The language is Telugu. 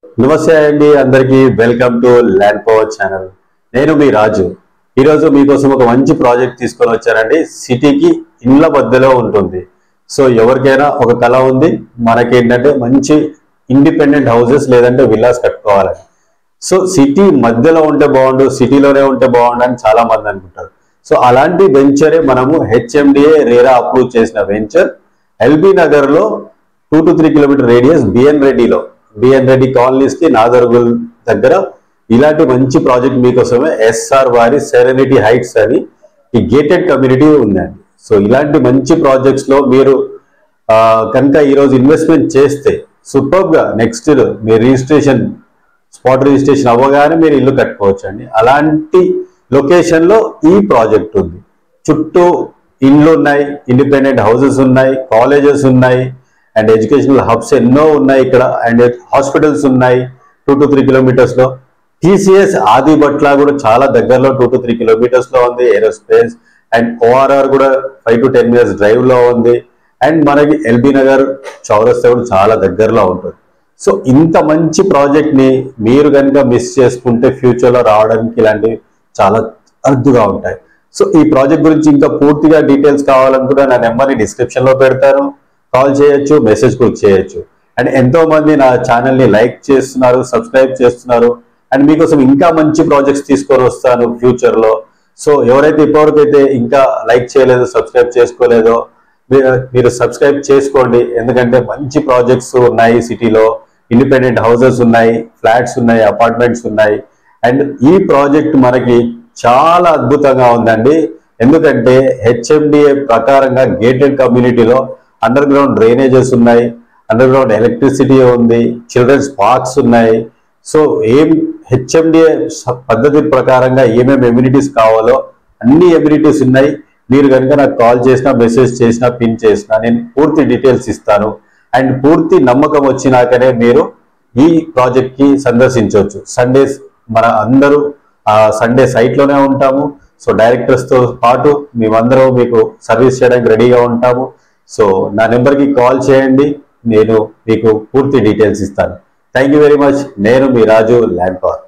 నమస్తే అండి అందరికీ welcome to land power channel. నేను మీ రాజు. ఈరోజు మీకోసం ఒక మంచి ప్రాజెక్ట్ తీసుకొని వచ్చానండి. సిటీకి ఇళ్ళ మధ్యలో ఉంటుంది. సో ఎవరికైనా ఒక కళ ఉంది, మనకేంటంటే మంచి ఇండిపెండెంట్ హౌసెస్ లేదంటే విల్లాస్ కట్టుకోవాలని. సో సిటీ మధ్యలో ఉంటే బాగుండు, సిటీలోనే ఉంటే బాగుండు అని చాలా మంది అనుకుంటారు. సో అలాంటి వెంచరే మనము హెచ్ఎండిఏ రేరా అప్రూవ్ చేసిన వెంచర్ ఎల్బీ నగర్ లో 2 to 3 kilometre radius BN Reddy colonies కి నాదర్గుల్ దగ్గర ఇలాంటి మంచి ప్రాజెక్ట్ మీకోసమే ఎస్ఆర్ వారి సెరెనిటీ హైట్స్ అని ఈ గేటెడ్ కమ్యూనిటీ ఉందండి. సో ఇలాంటి మంచి ప్రాజెక్ట్స్ లో మీరు కనుక ఈరోజు ఇన్వెస్ట్మెంట్ చేస్తే సూపర్ గా నెక్స్ట్ మీ స్పాట్ రిజిస్ట్రేషన్ అవ్వగానే మీరు ఇల్లు కట్టుకోవచ్చు అండి. అలాంటి లొకేషన్ లో ఈ ప్రాజెక్ట్ ఉంది. చుట్టూ ఇండ్లు ఉన్నాయి, ఇండిపెండెంట్ హౌసెస్ ఉన్నాయి, కాలేజెస్ ఉన్నాయి అండ్ ఎడ్యుకేషనల్ హబ్స్ ఎన్నో ఉన్నాయి ఇక్కడ. అండ్ హాస్పిటల్స్ ఉన్నాయి 2 to 3 కిలోమీటర్స్ లో. టీసీఎస్ ఆదిబట్ల కూడా చాలా దగ్గరలో 2 to 3 కిలోమీటర్స్ లో ఉంది. ఏరోస్పేస్ అండ్ ఓఆర్ఆర్ కూడా 5 to 10 minutes డ్రైవ్ లో ఉంది. అండ్ మనకి ఎల్బీ నగర్ చౌరస్తా కూడా చాలా దగ్గరలో ఉంటుంది. సో ఇంత మంచి ప్రాజెక్ట్ ని మీరు కనుక మిస్ చేసుకుంటే ఫ్యూచర్ లో రావడానికి ఇలాంటివి చాలా అరుదుగా ఉంటాయి. సో ఈ ప్రాజెక్ట్ గురించి ఇంకా పూర్తిగా డీటెయిల్స్ కావాలనుకుంటే నా నెంబర్ని డిస్క్రిప్షన్ లో పెడతాను. కాల్ చేయొచ్చు, మెసేజ్ కూడా చేయొచ్చు. అండ్ ఎంతో మంది నా ఛానల్ ని లైక్ చేస్తున్నారు, సబ్స్క్రైబ్ చేస్తున్నారు. అండ్ మీకోసం ఇంకా మంచి ప్రాజెక్ట్స్ తీసుకొని వస్తాను ఫ్యూచర్ లో. సో ఎవరైతే ఇప్పటివరకైతే ఇంకా లైక్ చేయలేదో, సబ్స్క్రైబ్ చేసుకోలేదో మీరు సబ్స్క్రైబ్ చేసుకోండి. ఎందుకంటే మంచి ప్రాజెక్ట్స్ ఉన్నాయి సిటీలో, ఇండిపెండెంట్ హౌసెస్ ఉన్నాయి, ఫ్లాట్స్ ఉన్నాయి, అపార్ట్మెంట్స్ ఉన్నాయి. అండ్ ఈ ప్రాజెక్ట్ మనకి చాలా అద్భుతంగా ఉందండి. ఎందుకంటే హెచ్ఎండిఏ ప్రకారంగా గేటెడ్ కమ్యూనిటీలో అండర్ గ్రౌండ్ డ్రైనేజెస్ ఉన్నాయి, అండర్ గ్రౌండ్ ఎలక్ట్రిసిటీ ఉంది, చిల్డ్రన్స్ పార్క్స్ ఉన్నాయి. సో హెచ్ఎండిఏ పద్ధతి ప్రకారంగా ఏమేమి ఎమ్యూనిటీస్ కావాలో అన్ని ఎమ్యూనిటీస్ ఉన్నాయి. మీరు కనుక నాకు కాల్ చేసినా, మెసేజ్ చేసినా, పిన్ చేసినా నేను పూర్తి డీటెయిల్స్ ఇస్తాను. అండ్ పూర్తి నమ్మకం వచ్చినాకనే మీరు ఈ ప్రాజెక్ట్ కి సందర్శించవచ్చు. సండేస్ మన అందరూ సండే సైట్ లోనే ఉంటాము. సో డైరెక్టర్స్ తో పాటు మేమందరం మీకు సర్వీస్ చేయడానికి రెడీగా ఉంటాము. సో నా నెంబర్కి కాల్ చేయండి, నేను మీకు పూర్తి డీటెయిల్స్ ఇస్తాను. Thank you very much. నేను మీ రాజు ల్యాండ్ పవర్.